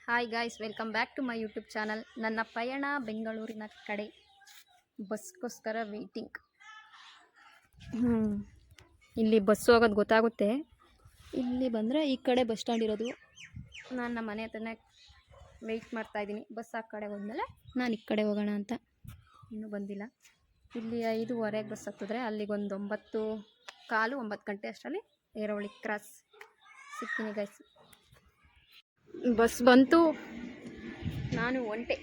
Hi guys, welcome back to my YouTube channel. ನನ್ನ ಪಯಣ ಬೆಂಗಳೂರಿನ ಕಡೆ ಬಸ್ಗೋಸ್ಕರ ವೆಯ್ಟಿಂಗ್. ಇಲ್ಲಿ ಬಸ್ ಹೋಗೋದು ಗೊತ್ತಾಗುತ್ತೆ. ಇಲ್ಲಿ ಬಂದರೆ ಈ ಕಡೆ ಬಸ್ ಸ್ಟ್ಯಾಂಡ್ ಇರೋದು. ನಾನು ನಮ್ಮ ಮನೆ ಹತ್ರನೇ ವೆಯ್ಟ್ ಮಾಡ್ತಾಯಿದ್ದೀನಿ. ಬಸ್ ಆ ಕಡೆ ಹೋದ್ಮೇಲೆ ನಾನು ಈ ಕಡೆ ಹೋಗೋಣ ಅಂತ. ಇನ್ನೂ ಬಂದಿಲ್ಲ. ಇಲ್ಲಿ 5:15 ಬಸ್ ಹತ್ತಿದ್ರೆ ಅಲ್ಲಿಗೊಂದು 9:15, 9 ಗಂಟೆ ಅಷ್ಟರಲ್ಲಿ ಏರೋಳಿ ಕ್ರಾಸ್ ಸಿಗ್ತೀನಿ ಗೈಸ್. ಬಸ್ ಬಂತು, ನಾನು ಒಂಟೆ.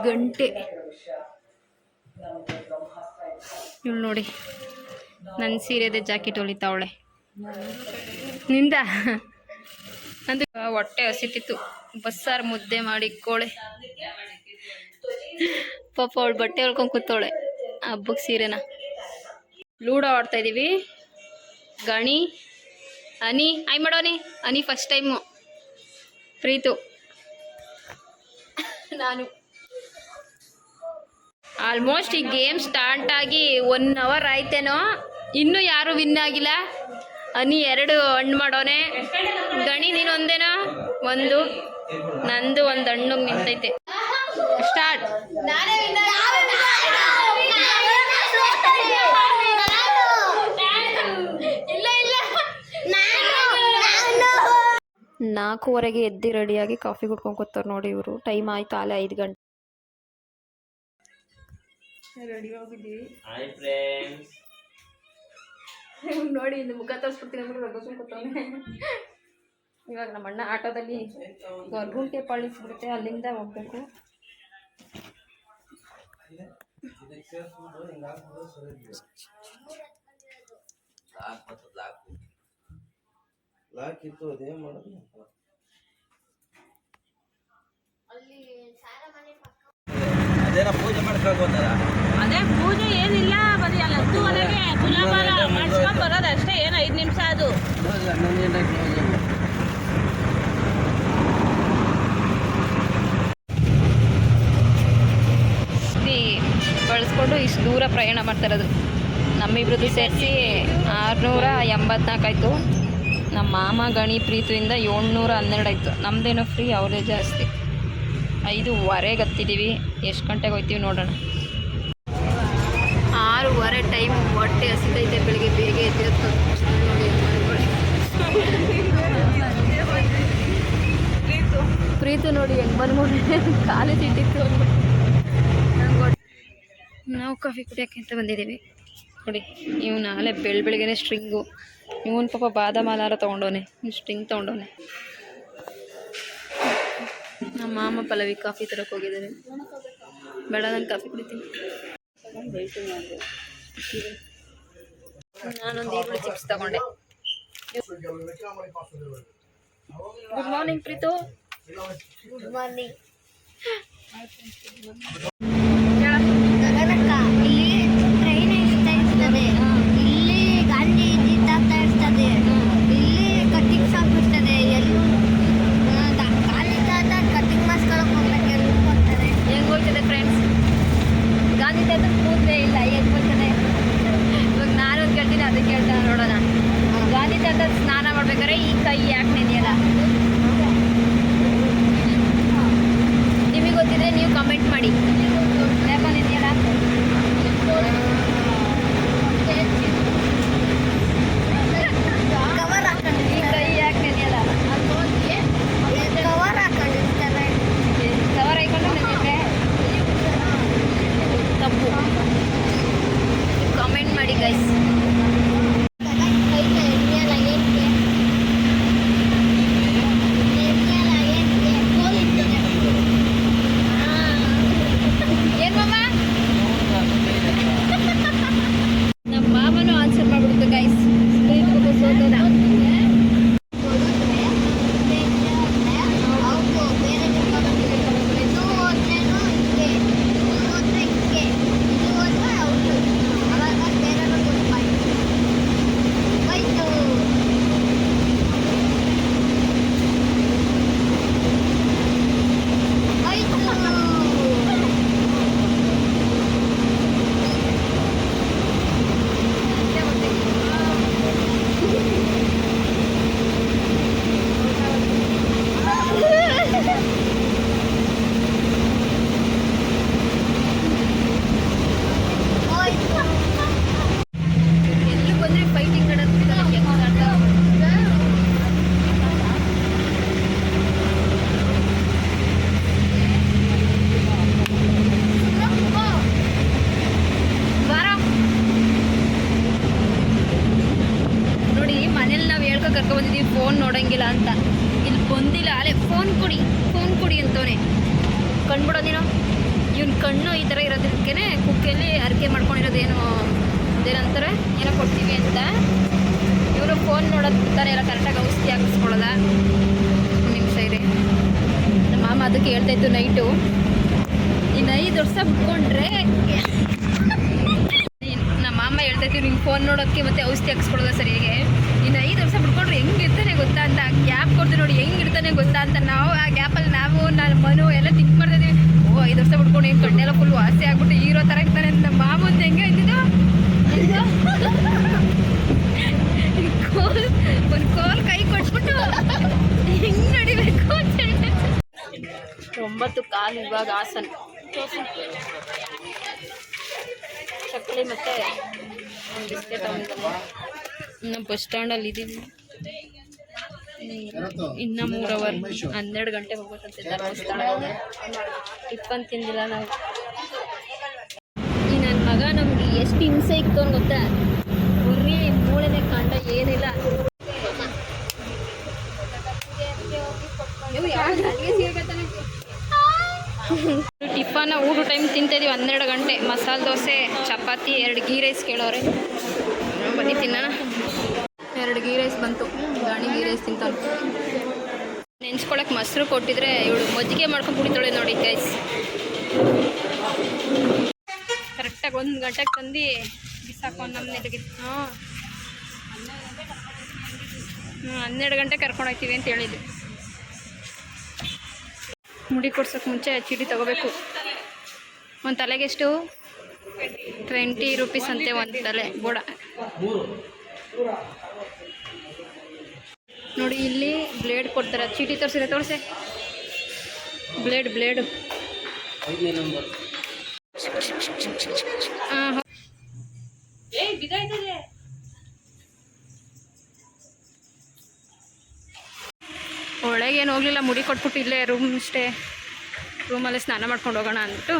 ಗಂಟೆ ಇವಳು ನೋಡಿ, ನನ್ನ ಸೀರೆದೆ ಜಾಕೆಟ್ ಹೊಲಿತಾವಳೆ. ನಿಂದ ನಂದು ಹೊಟ್ಟೆ ಹಸಿತಿತ್ತು. ಬಸ್ಸಾರು ಮುದ್ದೆ ಮಾಡಿ ಕೋಳೆ ಪಾಪ ಅವಳು ಬಟ್ಟೆ ಹೊಲ್ಕೊಂಡು ಕೂತವಳೆ. ಹಬ್ಬಕ್ಕೆ ಸೀರೆನ ಲೂಡೋ ಆಡ್ತಾ ಇದ್ದೀವಿ. ಗಣಿ, ಅನಿ ಆಯ್ ಮಾಡೋನಿ. ಅನಿ ಫಸ್ಟ್ ಟೈಮು, ಪ್ರೀತು, ನಾನು. ಆಲ್ಮೋಸ್ಟ್ ಈ ಗೇಮ್ ಸ್ಟಾರ್ಟ್ ಆಗಿ 1 ಅವರ್ ಆಯ್ತೇನೋ, ಇನ್ನೂ ಯಾರೂ ವಿನ್ ಆಗಿಲ್ಲ. ಅನಿ 2 ಹಣ್ಣು ಮಾಡೋನೆ. ಗಣಿ ನೀನು ಒಂದೇನೋ? 1, ನಂದು 1 ಹಣ್ಣು ನಿಂತೈತೆ. ಸ್ಟಾರ್ಟ್. ನಾಲ್ಕೂವರೆಗೆ ಎದ್ದು ರೆಡಿಯಾಗಿ ಕಾಫಿ ಕುಡ್ಕೊಂಡು ಕೂತಾರೆ ನೋಡಿ ಇವರು. ಟೈಮ್ ಆಯ್ತು ಆಲೆ 5 ಗಂಟೆ. ರೆಡಿ ಹೋಗಿದ್ದೀವಿ ನೋಡಿ. ಇದು ಮುಖ ತೋರಿಸ್ಬಿಡ್ತೀನಿ ಅಂದ್ರೆ ರಘುಸುಮ್ ಕೂತವನೆ. ಇವಾಗ ನಮ್ಮ ಅಣ್ಣ ಆಟೋದಲ್ಲಿ ಗೊರ್ಗುಂಟೆ ಪಾಳಿಸ್ಬಿಡುತ್ತೆ, ಅಲ್ಲಿಂದ ಹೋಗ್ಬೇಕು. ಅದೇ ಪೂಜೆ ಏನಿಲ್ಲ, ಬರೀ ಅಲ್ಲಿ 10:15ಗೆ ತುಲಾಭಾರ ಮಾಡಿಸ್ಕೊಂಡು ಬರೋದು ಅಷ್ಟೇ. ಏನು 5 ನಿಮಿಷ ಅದು. ಬಳಸ್ಕೊಂಡು ಇಷ್ಟು ದೂರ ಪ್ರಯಾಣ ಮಾಡ್ತಾಯಿರೋದು. ನಮ್ಮಿಬ್ರದ್ದು ಸೇರಿಸಿ 684 ಆಯಿತು. ನಮ್ಮ ಮಾಮ ಗಣಿ ಪ್ರೀತಿಯಿಂದ 712 ಆಯಿತು. ನಮ್ಮದೇನೋ ಫ್ರೀ, ಅವರೇ ಜಾಸ್ತಿ. 5:15 ಹತ್ತಿದ್ದೀವಿ. ಎಷ್ಟು ಗಂಟೆಗೆ ಹೋಗ್ತೀವಿ ನೋಡೋಣ. 6:15 ಟೈಮ್. ಹೊಟ್ಟೆ ಹಸಿತೈತೆ. ಬೆಳಿಗ್ಗೆ ಬೇಗ ಎದ್ದಿರುತ್ತೆ ನೋಡಿ. ಪ್ರೀತು ನೋಡಿ ಹೆಂಗೆ ಬಂದ್ಬಿಟ್ಟೆ, ಕಾಲೇಜ್ ಇಟ್ಟಿತ್ತು. ನಾವು ಕಾಫಿ ಕುಡಿಯೋಕ್ಕೆ ಅಂತ ಬಂದಿದ್ದೀವಿ ನೋಡಿ. ಇವು ನಾಳೆ ಬೆಳಗ್ಗೆನೇ ಸ್ಟ್ರಿಂಗು. ಇವನು ಪಾಪ ಬಾದಾಮ್ ಹಾಲಾರ ತೊಗೊಂಡವನೆ, ಸ್ಟ್ರಿಂಗ್ ತೊಗೊಂಡವನೆ. ನಮ್ಮ ಮಾಮ ಪಲ್ಲವಿ ಕಾಫಿ ತರಕ್ಕೆ ಹೋಗಿದ್ದಾರೆ. ಬೇಡ, ನಾನು ಕಾಫಿ ಕುಡಿತೀನಿ. ನಾನೊಂದು ಈರುಳ್ಳಿ ಚಿಪ್ಸ್ ತಗೊಂಡೆ. Good morning Preethu. Good morning. ಇಲ್ಲಿ ಟ್ರೈನ್ ಇರ್ತಾ ಇರ್ತದೆ, ಇಲ್ಲಿ ಗಾಂಧಿ ಇದ್ದಾಗ್ತಾ ಇರ್ತದೆ, ಇಲ್ಲಿ ಕಟ್ಟಿಂಗ್ ಶಾಪ್ ಇರ್ತದೆ. ಎಲ್ಲೂ ಗಾಂಧಿ ಕಟ್ಟಿಂಗ್ ಮಾಡಿಸ್ಕೊಳಕ್ಕೆ ಹೋಗ್ಬೇಕು, ಎಲ್ಲೂ ಹೋಗ್ತಾರೆ. ಹೆಂಗೆ ಹೋಗ್ತದೆ ಫ್ರೆಂಡ್ಸ್? ಗಾಂಧಿ ತಾತ ಕೂದಲೇ ಇಲ್ಲ, ಹೆಂಗೆ ಹೋಗ್ತದೆ? ಇವಾಗ ನಾನು ಕೇಳ್ತೀನಿ, ಅದಕ್ಕೆ ಕೇಳ್ತಾನೆ ನೋಡೋಣ. ಗಾಂಧಿ ತಾತ ಸ್ನಾನ ಮಾಡ್ಬೇಕಾದ್ರೆ ಈ ಕೈ ಯಾಕೆ ನೆನೆಯಲ್ಲ? ನಿಮಗೆ ಗೊತ್ತಿದ್ರೆ ನೀವು ಕಮೆಂಟ್ ಮಾಡಿ. ಹೋಗಿಲ್ಲ ಅಂತ. ಇಲ್ಲಿ ಬಂದಿಲ್ಲ, ಅಲ್ಲೇ ಫೋನ್ ಕೊಡಿ ಅಂತವನೇ. ಕಂಡುಬಿಡೋದೇನೋ ಇವ್ನ ಕಣ್ಣು ಈ ಥರ ಇರೋದಕ್ಕೆ ಕುಕ್ಕೆಯಲ್ಲಿ ಅರಿಕೆ ಮಾಡ್ಕೊಂಡಿರೋದೇನು ಅದೇನಂತಾರೆ ಏನೋ ಕೊಡ್ತೀವಿ ಅಂತ. ಇವರು ಫೋನ್ ನೋಡೋದು ಬಿಡ್ತಾರೆ, ಎಲ್ಲ ಕರೆಕ್ಟಾಗಿ ಔಷಧಿ ಹಾಕಿಸ್ಕೊಳ್ಳೋದ. ನಿಮಿಷ ಇರಿ, ನಮ್ಮ ಮಾಮ ಅದಕ್ಕೆ ಹೇಳ್ತಾಯಿತ್ತು ನೈಟು, ಇನ್ನು 5 ವರ್ಷ ಬಿಟ್ಕೊಂಡ್ರೆ ನಮ್ಮ ಮಾಮ ಹೇಳ್ತಾಯಿತ್ತು ನಿಂಗೆ ಫೋನ್ ನೋಡೋದಕ್ಕೆ ಮತ್ತು ಔಷಧಿ ಹಾಕಿಸ್ಕೊಳ್ಳೋದ ಸರಿಯಾಗಿ. ಇನ್ನು 5 ವರ್ಷ ಬಿಟ್ಕೊಂಡ್ರೆ ಹೆಂಗಿರ್ತಾನೆ ಗೊತ್ತಾ ಅಂತ ಗ್ಯಾಪ್ ಕೊಡ್ತೀವಿ ನೋಡಿ, ಹೆಂಗಿರ್ತಾನೆ ಗೊತ್ತಾ ಅಂತ. ನಾವು ಆ ಗ್ಯಾಪಲ್ಲಿ ನಾನು ಮನು ಎಲ್ಲ ತಿಂಕ್ ಮಾಡ್ತಾಯಿದ್ದೀವಿ. 5 ವರ್ಷ ಬಿಟ್ಕೊಂಡು ಹೆಂಗೆ ಕಣ್ಣೆಲ್ಲ ಫುಲ್ ವಾಸಿ ಆಗ್ಬಿಟ್ಟು ಹೀರೋ ಥರ ಇರ್ತಾನೆ ಅಂತ. ನಮ್ಮ ಮಾಮ ಅಂತ ಹೆಂಗೆ ಇದ್ದಿದ್ದು ಒಂದು ಕೋಲ್ ಕೈ ಕೊಟ್ಬಿಟ್ಟು ಹೆಂಗೆ ನಡಿಬೇಕು ಅಂತ ಹೇಳಿ 9 ಕಾಲು ಇವಾಗ ಹಾಸನ ಚಕ್ಕಲಿ ಮತ್ತು ಒಂದು ಬಿಸ್ಕೆಟ್ ತಗೊಂಡಿದ್ದಾನೆ. ಇನ್ನು ಬಸ್ ಸ್ಟ್ಯಾಂಡಲ್ಲಿ ಇದ್ದೀವಿ. ಇನ್ನು 3 ಅವರ್ 12 ಗಂಟೆಗೆ ಹೋಗ್ಬೇಕಂತೆ ಧರ್ಮಸ್ಥಳ. ಟಿಫನ್ ತಿಂದಿಲ್ಲ ನಾವು. ಈ ನನ್ನ ಮಗ ನಮ್ಗೆ ಎಷ್ಟು ಹಿಂಸೆ ಇತ್ತು ಅಂತ ಗೊತ್ತಾ, ಬರೀ ಮೂಳೆನೇ ಕಾಂಡ ಏನಿಲ್ಲ. ಟಿಫನ್ ಊಟ ಟೈಮ್ ತಿಂತಿದ್ದೀವಿ 12 ಗಂಟೆ. ಮಸಾಲೆ ದೋಸೆ, ಚಪಾತಿ, 2 ಗೀ ರೈಸ್ ಕೇಳೋರೆ. ಬನ್ನಿ ತಿನ್ನೋಣ. 2 ಗೀ ರೈಸ್ ಬಂತು. ಗಾಣಿ ಗೀ ರೈಸ್ ತಿಂತಾನೆ. ನೆನ್ಸ್ಕೊಳಕ್ಕೆ ಮೊಸರು ಕೊಟ್ಟಿದ್ರೆ ಇವಳು ಮಜ್ಜಿಗೆ ಮಾಡ್ಕೊಂಡು ಕುಡಿತಾಳೆ ನೋಡಿ ಗೈಸ್. ಕರೆಕ್ಟಾಗಿ 1 ಗಂಟೆಗೆ ತಂದು ಬಿಸಾಕೊಂಡು ನಮ್ಮ ನೆಲಗೆ. 12 ಗಂಟೆ ಕರ್ಕೊಂಡು ಹೋಗ್ತೀವಿ ಅಂತ ಹೇಳಿದ್ವಿ. ಮುಡಿ ಕೊಡ್ಸೋಕೆ ಮುಂಚೆ ಚೀಟಿ ತೊಗೋಬೇಕು. ಒಂದು ತಲೆಗೆ ಎಷ್ಟು? 20 ರೂಪೀಸ್ ಅಂತೆ ಒಂದು ತಲೆ ಬೋಡ. ನೋಡಿ ಇಲ್ಲಿ ಬ್ಲೇಡ್ ಕೊಡ್ತಾರೆ. ಚೀಟಿ ತೋರಿಸಿದ್ರೆ ತೋರಿಸಿ. ಬ್ಲೇಡು ಒಳಗೇನು ಹೋಗಲಿಲ್ಲ. ಮುಡಿ ಕೊಟ್ಬಿಟ್ಟು ಇಲ್ಲೇ ರೂಮಲ್ಲೇ ಸ್ನಾನ ಮಾಡ್ಕೊಂಡು ಹೋಗೋಣ ಅಂದ್ಬಿಟ್ಟು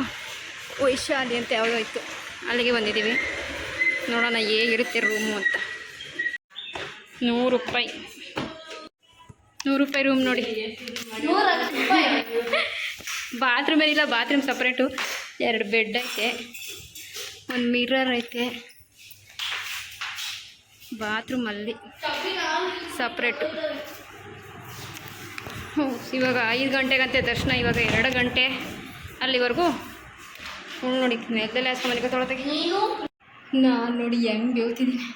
ವೈಶಾಲಿ ಅಂತ ಯಾವುದೋ ಇತ್ತು, ಅಲ್ಲಿಗೆ ಬಂದಿದ್ದೀವಿ. ನೋಡೋಣ ಹೇಗಿರುತ್ತೆ ರೂಮು ಅಂತ. 100 ರೂಪಾಯಿ ರೂಮ್ ನೋಡಿ. ಬಾತ್ರೂಮ್ ಏನಿಲ್ಲ, ಬಾತ್ರೂಮ್ ಸಪ್ರೇಟು. 2 ಬೆಡ್ ಐತೆ, ಒಂದು ಮಿರರ್ ಐತೆ. ಬಾತ್ರೂಮಲ್ಲಿ ಸಪ್ರೇಟು. ಇವಾಗ 5 ಗಂಟೆಗಂತೆ ದರ್ಶನ. ಇವಾಗ 2 ಗಂಟೆ ಅಲ್ಲಿವರೆಗೂ ನೋಡಿ. ನೆಲದಲ್ಲೇ ಹಾಸ್ಕೊಂಬಂದಿಗೆ ತೊಗೊಳತಾಗಿ ನಾನು ನೋಡಿ ಹೆಂಗೆ ಬೇವ್ತಿದ್ದೀನಿ.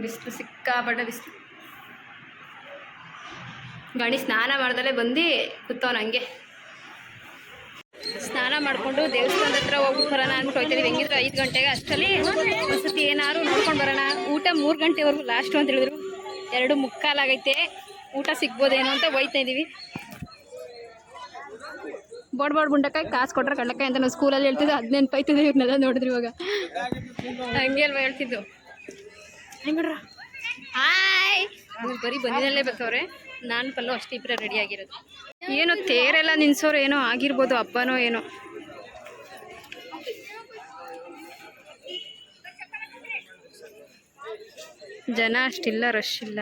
ಬಿಸಿಲು ಸಿಕ್ಕಾಪಟ್ಟೆ ಬಿಸಿಲು. ಗಾಡಿ ಸ್ನಾನ ಮಾಡ್ದಲೇ ಬಂದು ಕೂತವನು ಹಂಗೆ. ಸ್ನಾನ ಮಾಡಿಕೊಂಡು ದೇವಸ್ಥಾನದ ಹತ್ರ ಹೋಗ್ಬಿಟ್ಟು ಬರೋಣ ಅಂದ್ಬಿಟ್ಟು ಹೋಗ್ತಿದ್ದೀವಿ. ಹೆಂಗಿದ್ರು 5 ಗಂಟೆಗೆ. ಅಷ್ಟರಲ್ಲಿ ಒಂದ್ಸತಿ ಏನಾದ್ರು ನೋಡ್ಕೊಂಡು ಬರೋಣ. ಊಟ 3 ಗಂಟೆವರೆಗೂ ಲಾಸ್ಟು ಅಂತ ಹೇಳಿದ್ರು. 2:45 ಆಗೈತೆ. ಊಟ ಸಿಗ್ಬೋದೇನೋ ಅಂತ ಹೋಯ್ತಾ ಇದ್ದೀವಿ. ಬೋಡ್ ಗುಂಡಕಾಯಿ ಕಾಸು ಕೊಟ್ರೆ ಕಡಲೆಕಾಯಿ ಅಂತ ನಾವು ಸ್ಕೂಲಲ್ಲಿ ಹೇಳ್ತಿದ್ದು. 15 ಪೈತಿದ್ವಿ. ಇವ್ರನ್ನೆಲ್ಲ ನೋಡಿದ್ರಿ ಇವಾಗ. ಹಂಗೆ ಅಲ್ವಾ ಹೇಳ್ತಿದ್ದು. ಹೆಂಗ್ರ ಹಾಯ್. ಇವ್ರು ಬರೀ ಬಂದಿನಲ್ಲೇ ಬರ್ತಾವ್ರೆ. ನಾನು ಪಲ್ಲು ಅಷ್ಟು ಇಬ್ಬರೇ ರೆಡಿಯಾಗಿರೋದು. ಏನೋ ತೇರೆಲ್ಲ ನಿನ್ಸೋರು ಏನೋ ಆಗಿರ್ಬೋದು, ಹಬ್ಬನೋ ಏನೋ. ಜನ ಅಷ್ಟಿಲ್ಲ, ರಶ್ ಇಲ್ಲ.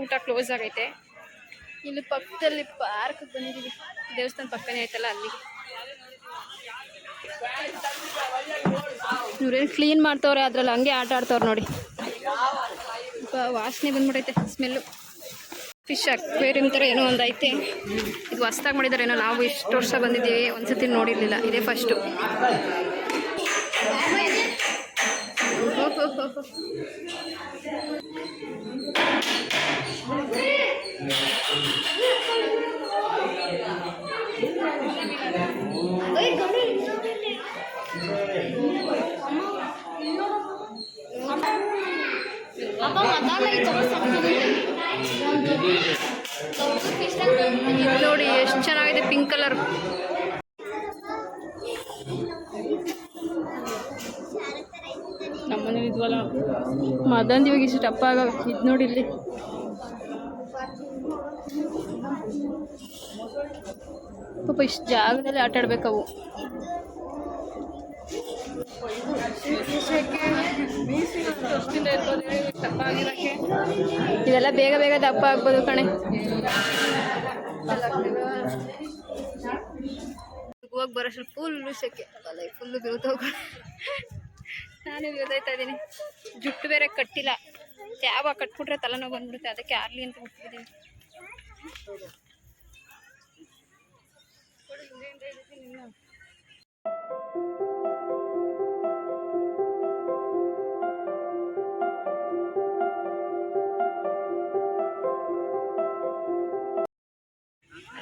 ಊಟ ಕ್ಲೋಸ್ ಆಗೈತೆ. ಇಲ್ಲಿ ಪಕ್ಕದಲ್ಲಿ ಪಾರ್ಕ್ಗೆ ಬಂದಿದ್ದೀವಿ. ದೇವಸ್ಥಾನ ಪಕ್ಕನೇ ಐತಲ್ಲ ಅಲ್ಲಿ. ಇವ್ರೇನು ಕ್ಲೀನ್ ಮಾಡ್ತವ್ರೆ, ಅದ್ರಲ್ಲಿ ಹಂಗೆ ಆಟ ಆಡ್ತವ್ರೆ ನೋಡಿ. ವಾಸನೆ ಬಂದ್ಬಿಟ್ಟೈತೆ, ಸ್ಮೆಲ್ಲು. ಫಿಶ್ ಅಕ್ವೇರಿಯಂ ಥರ ಏನೋ ಒಂದು ಐತೆ. ಇದು ಹೊಸ್ದಾಗಿ ಮಾಡಿದ್ದಾರೆ ಏನೋ. ನಾವು ಇಷ್ಟು ವರ್ಷ ಬಂದಿದ್ದೀವಿ, ಒಂದ್ಸತಿ ನೋಡಿರಲಿಲ್ಲ, ಇದೇ ಫಸ್ಟು. ನೋಡಿ ಎಷ್ಟು ಚೆನ್ನಾಗಿದೆ, ಪಿಂಕ್ ಕಲರ್. ನಮ್ಮನೇಲಿ ಇದ್ವಲ್ಲ ಮದಂದು ಇವಾಗ ಇಷ್ಟು ಟಪ್ಪ ಆಗ. ಇದು ನೋಡಿ ಇಲ್ಲಿ ಪಾಪ ಇಷ್ಟು ಜಾಗದಲ್ಲಿ ಆಟ ಆಡ್ಬೇಕವು. ಇದೆಲ್ಲ ಬೇಗ ಬೇಗ ದಪ್ಪ ಆಗ್ಬೋದು ಕಣೆ. ಹೋಗಿ ಬರೋಷ್ಟು ಫುಲ್ಲು ಸೆಕೆ, ಫುಲ್ಲು ಬೀಳ್ತೋಗ. ನಾನೇ ಬೀಳ್ತಾಯ್ತಾ ಇದ್ದೀನಿ. ಜುಟ್ಟು ಬೇರೆ ಕಟ್ಟಿಲ್ಲ, ಯಾವಾಗ ಕಟ್ಬಿಟ್ರೆ ತಲೆನೋವು ಬಂದ್ಬಿಡುತ್ತೆ, ಅದಕ್ಕೆ ಆರ್ಲಿ ಅಂತ ಬಿಟ್ಟಿದ್ದೀನಿ.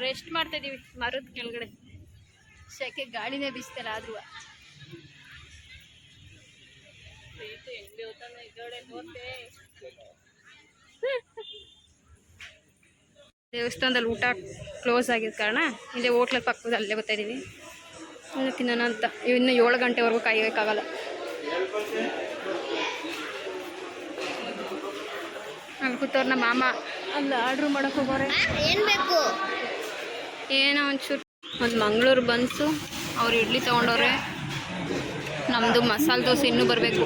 ರೆಸ್ಟ್ ಮಾಡ್ತಾ ಇದೀವಿ ಮರದ ಕೆಳಗಡೆ. ಸೆಕೆ ಗಾಳಿನೇ ಬೀಸ್ತಿಲ್ಲ ಆದ್ರೂ. ದೇವಸ್ಥಾನದಲ್ಲಿ ಊಟ ಕ್ಲೋಸ್ ಆಗಿದ ಕಾರಣ ಇಲ್ಲೇ ಹೋಟ್ಲಲ್ಲಿ ಪಕ್ಕದ ಅಲ್ಲೇ ಬರ್ತಾ ಇದೀವಿ ತಿನ್ನೋಣ ಅಂತ. ಇನ್ನು 7 ಗಂಟೆವರೆಗೂ ಕಾಯೋಕ್ಕಾಗಲ್ಲ. ಅಲ್ಲಿ ಕೂತವ್ರ ನಮ್ಮ ಮಾಮ ಅಲ್ಲಿ ಆರ್ಡ್ರ್ ಮಾಡೋಕೆ ಹೋಗೋರೆ. ಏನು ಬೇಕು? ಏನೋ ಒಂಚೂರು ಒಂದು ಮಂಗಳೂರು ಬನ್ಸು, ಅವ್ರು ಇಡ್ಲಿ ತೊಗೊಂಡವ್ರೆ. ನಮ್ಮದು ಮಸಾಲೆ ದೋಸೆ ಇನ್ನೂ ಬರಬೇಕು.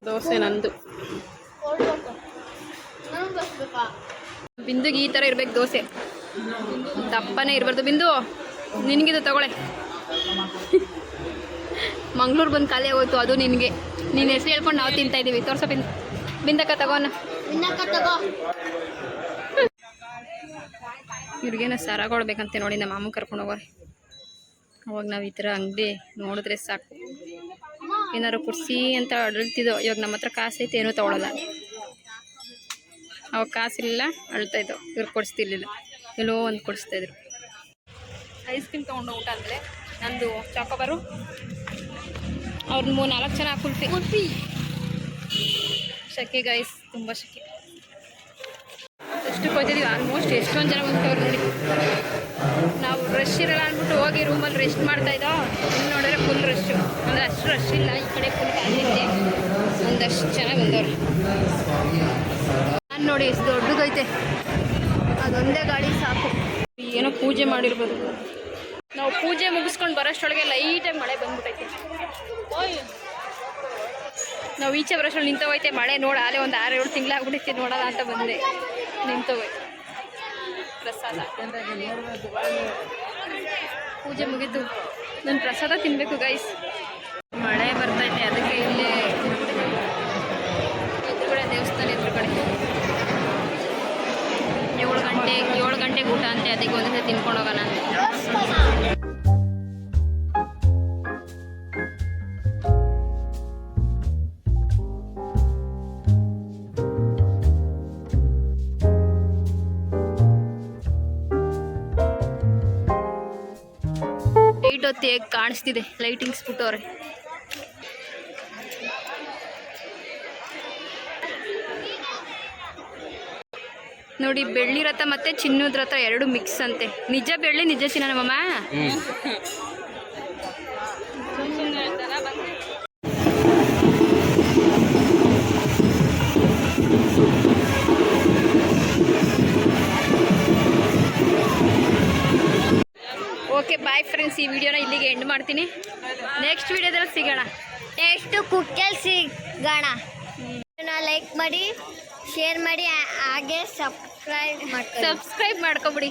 ದೋಸೆ ನಂದು. ಬಿಂದುಗೆ ಈ ಥರ ಇರ್ಬೇಕು ದೋಸೆ, ದಪ್ಪನೇ ಇರಬಾರ್ದು. ಬಿಂದು ನಿನಗಿದು ತಗೊಳ್ಳೆ. ಮಂಗಳೂರು ಬಂದು ಖಾಲಿ ಆಗೋಯ್ತು, ಅದು ನಿನಗೆ. ನೀನು ಹೆಸರು ಹೇಳ್ಕೊಂಡು ನಾವು ತಿಂತಾ ಇದ್ದೀವಿ. ತೋರ್ಸೋ ಬಿಂದಕ್ಕ ತಗೋಣ. ಇವ್ರಿಗೇನೋ ಸರ ಕೊಡ್ಬೇಕಂತೆ ನೋಡಿ, ನಮ್ಮ ಮಾಮ ಕರ್ಕೊಂಡು ಹೋಗೋರೆ. ಅವಾಗ ನಾವು ಈ ಥರ ಅಂಗಡಿ ನೋಡಿದ್ರೆ ಸಾಕು, ಏನಾರು ಕುರ್ಸಿ ಅಂತ ಅಳ್ತಿದ್ದೋ. ಇವಾಗ ನಮ್ಮ ಹತ್ರ ಕಾಸು ಐತೆ, ಏನೂ ತೊಗೊಳಲ್ಲ. ಅವಾಗ ಕಾಸಿಲ್ಲ, ಅಳ್ತಾ ಇದ್ದೋ. ಇವ್ರು ಕೊಡಿಸ್ತಿರ್ಲಿಲ್ಲ, ಎಲ್ಲೋ ಒಂದು ಕೊಡಿಸ್ತಾಯಿದ್ರು. ಐಸ್ ಕ್ರೀಮ್ ತೊಗೊಂಡು ಊಟ ಅಂದರೆ ನಂದು ಚಾಕೋಬಾರು, ಅವ್ರನ್ನ 3-4 ಜನ ಕುಲ್ಫಿ. ಸೆಕೆ ಗೈಸ್, ತುಂಬ ಸೆಕೆ. ಎಷ್ಟು ಹೋಗ್ತಿದ್ದೀವಿ, ಆಲ್ಮೋಸ್ಟ್ ಎಷ್ಟೊಂದು ಜನ ಬಂದವ್ರು ನೋಡಿ. ನಾವು ರಶ್ ಇರಲ್ಲ ಅಂದ್ಬಿಟ್ಟು ಹೋಗಿ ರೂಮಲ್ಲಿ ರೆಸ್ಟ್ ಮಾಡ್ತಾಯಿದ್ದೋ. ಇನ್ನು ನೋಡಿದ್ರೆ ಫುಲ್ ರಶ್ಶು, ಅಂದರೆ ಅಷ್ಟು ರಶ್ ಇಲ್ಲ. ಈ ಕಡೆ ಫುಲ್ ಖಾಲಿ ಇದೆ, ಒಂದಷ್ಟು ಜನ ಬಂದವ್ರು. ನಾನು ನೋಡಿ ಎಷ್ಟು ದೊಡ್ಡದೈತೆ, ಅದೊಂದೇ ಗಾಡಿ ಸಾಕು. ಏನೋ ಪೂಜೆ ಮಾಡಿರ್ಬೋದು. ನಾವು ಪೂಜೆ ಮುಗಿಸ್ಕೊಂಡು ಬರೋಷ್ಟೊಳಗೆ ಲೈಟಾಗಿ ಮಳೆ ಬಂದ್ಬಿಟ್ಟೈತೆ. ನಾವು ಈಚೆ ಬರೋಷ್ಟೊಳಗೆ ನಿಂತೋಗೈತೆ ಮಳೆ. ನೋಡಿ ಆಲೇ ಒಂದು 6-7 ತಿಂಗಳಾಗ್ಬಿಟ್ಟೈತೆ ನೋಡೋಣ ಅಂತ ಬಂದೆ, ನಿಂತೋಗೈತೆ. ಪ್ರಸಾದ ಪೂಜೆ ಮುಗಿದ್ದು ನಾನು ಪ್ರಸಾದ ತಿನ್ನಬೇಕು ಗೈಸ್. ಮಳೆ ಬರ್ತೈತೆ, ಅದಕ್ಕೆ ಇಲ್ಲೇ ಎದುರುಗಡೆ ದೇವಸ್ಥಾನ ಎದುರುಗಡೆ 7 ಗಂಟೆಗೆ ಊಟ ಅಂತೆ, ಅದಕ್ಕೆ ಒಂದೇ ತಿನ್ಕೊಂಡು ಹೋಗೋಣ ಅಂತ. ಹೊತ್ತು ಹೇಗೆ ಕಾಣಿಸ್ತಿದೆ, ಲೈಟಿಂಗ್ಸ್ ಬಿಟ್ಟವ್ರೆ. ನೋಡಿ, ಬೆಳ್ಳಿ ರಥ ಮತ್ತೆ ಚಿನ್ನದ ರಥ 2 ಮಿಕ್ಸ್ ಅಂತೆ. ನಿಜ ಬೆಳ್ಳಿ ನಿಜ ಚಿನ್ನ ನಮ್ಮಮ್ಮ. ಓಕೆ ಬಾಯ್ ಫ್ರೆಂಡ್ಸ್, ಈ ವಿಡಿಯೋನ ಇಲ್ಲಿಗೆ ಎಂಡ್ ಮಾಡ್ತೀನಿ. ನೆಕ್ಸ್ಟ್ ವಿಡಿಯೋದಲ್ಲಿ ಸಿಗೋಣ. ನೆಕ್ಸ್ಟ್ ಕುಕ್ಕಲ್ಲಿ ಸಿಗೋಣ. ಲೈಕ್ ಮಾಡಿ, ಶೇರ್ ಮಾಡಿ, ಹಾಗೆ ಸಬ್ಸ್ಕ್ರೈಬ್ ಮಾಡ್ಕೊಬಿಡಿ.